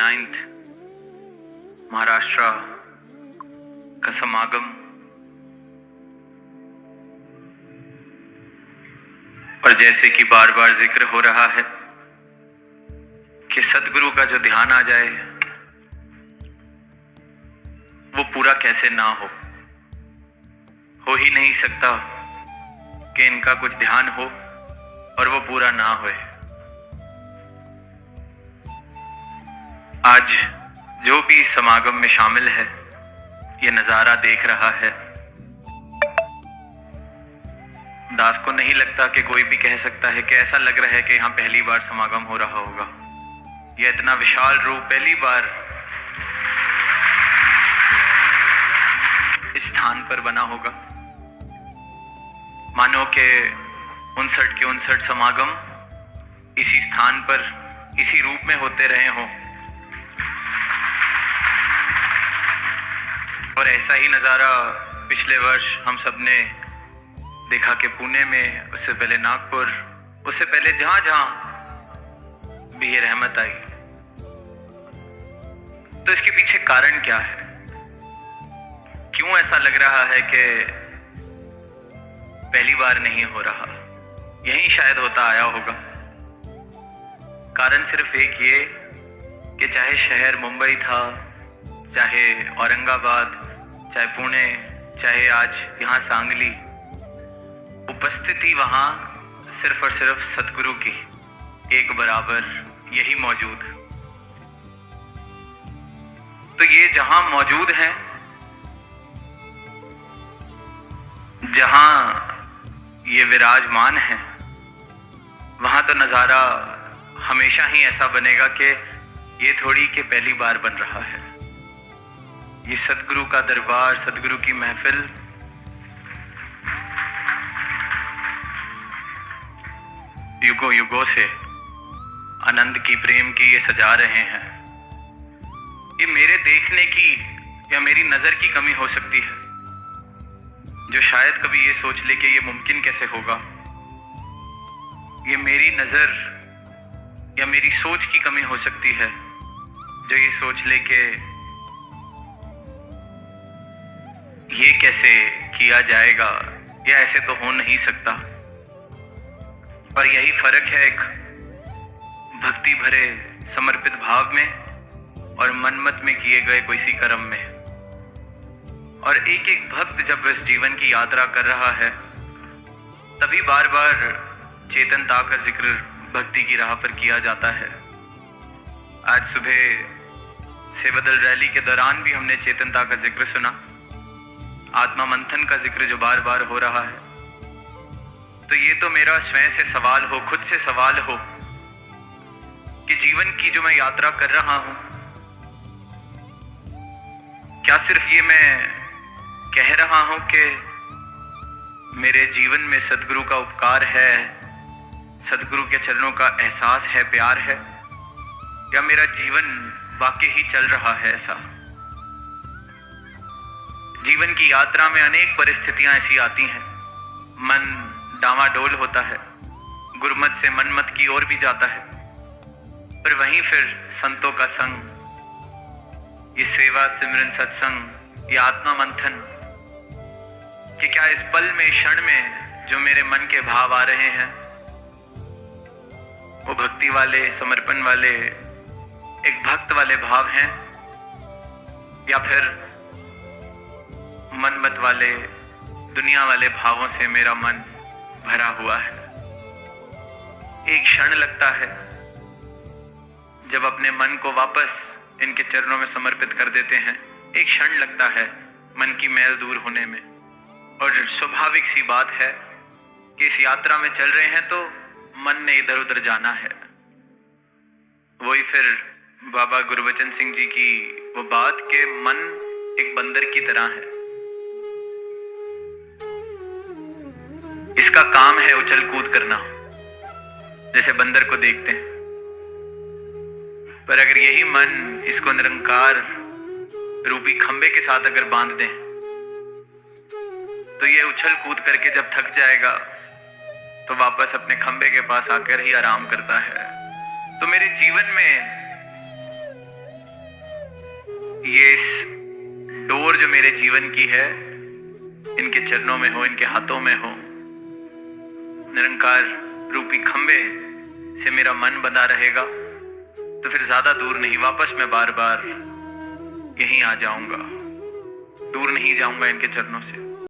29th Maharashtra का समागम और जैसे कि बार बार जिक्र हो रहा है कि सदगुरु का जो ध्यान आ जाए वो पूरा कैसे ना हो ही नहीं सकता कि इनका कुछ ध्यान हो और वो पूरा ना होए। आज जो भी समागम में शामिल है, ये नजारा देख रहा है, दास को नहीं लगता कि कोई भी कह सकता है कि ऐसा लग रहा है कि यहाँ पहली बार समागम हो रहा होगा। यह इतना विशाल रूप पहली बार इस स्थान पर बना होगा। मानो के 59 के 59 समागम इसी स्थान पर इसी रूप में होते रहे हों और ऐसा ही नज़ारा पिछले वर्ष हम सब ने देखा कि पुणे में, उससे पहले नागपुर, उससे पहले जहां जहां भी ये रहमत आई। तो इसके पीछे कारण क्या है? क्यों ऐसा लग रहा है कि पहली बार नहीं हो रहा? यही शायद होता आया होगा। कारण सिर्फ एक ये कि चाहे शहर मुंबई था, चाहे औरंगाबाद, चाहे पुणे, चाहे आज यहाँ सांगली, उपस्थिति वहां सिर्फ और सिर्फ सतगुरु की एक बराबर यही मौजूद। तो ये जहां मौजूद है, जहां ये विराजमान है, वहां तो नजारा हमेशा ही ऐसा बनेगा कि ये थोड़ी कि पहली बार बन रहा है। ये सतगुरु का दरबार, सतगुरु की महफिल युगों युगों से आनंद की, प्रेम की ये सजा रहे हैं। ये मेरे देखने की या मेरी नजर की कमी हो सकती है, जो शायद कभी ये सोच ले कि ये मुमकिन कैसे होगा। ये मेरी नजर या मेरी सोच की कमी हो सकती है, जो ये सोच ले कि ये कैसे किया जाएगा, या ऐसे तो हो नहीं सकता। और यही फर्क है एक भक्ति भरे समर्पित भाव में और मनमत में किए गए किसी कर्म में। और एक एक भक्त जब इस जीवन की यात्रा कर रहा है, तभी बार बार चेतनता का जिक्र भक्ति की राह पर किया जाता है। आज सुबह सेवादल रैली के दौरान भी हमने चेतनता का जिक्र सुना, आत्मा मंथन का जिक्र जो बार बार हो रहा है। तो ये तो मेरा स्वयं से सवाल हो, खुद से सवाल हो कि जीवन की जो मैं यात्रा कर रहा हूं, क्या सिर्फ ये मैं कह रहा हूं कि मेरे जीवन में सदगुरु का उपकार है, सदगुरु के चरणों का एहसास है, प्यार है, या मेरा जीवन वाकई ही चल रहा है ऐसा? जीवन की यात्रा में अनेक परिस्थितियां ऐसी आती हैं, मन डामाडोल होता है, गुरमत से मनमत की ओर भी जाता है, पर वहीं फिर संतों का संग, ये सेवा, सिमरन, सत्संग, ये आत्मा मंथन, कि क्या इस पल में, क्षण में जो मेरे मन के भाव आ रहे हैं, वो भक्ति वाले, समर्पण वाले, एक भक्त वाले भाव हैं, या फिर मनमत वाले, दुनिया वाले भावों से मेरा मन भरा हुआ है। एक क्षण लगता है जब अपने मन को वापस इनके चरणों में समर्पित कर देते हैं, एक क्षण लगता है मन की मैल दूर होने में। और स्वाभाविक सी बात है कि इस यात्रा में चल रहे हैं तो मन ने इधर उधर जाना है। वही फिर बाबा गुरबचन सिंह जी की वो बात कि मन एक बंदर की तरह है, इसका काम है उछल कूद करना, जैसे बंदर को देखते हैं। पर अगर यही मन इसको निरंकार रूपी खंबे के साथ अगर बांध दें, तो ये उछल कूद करके जब थक जाएगा तो वापस अपने खंबे के पास आकर ही आराम करता है। तो मेरे जीवन में ये इस डोर जो मेरे जीवन की है, इनके चरणों में हो, इनके हाथों में हो। निरंकार रूपी खंबे से मेरा मन बंधा रहेगा तो फिर ज्यादा दूर नहीं, वापस मैं बार बार यहीं आ जाऊंगा, दूर नहीं जाऊंगा इनके चरणों से।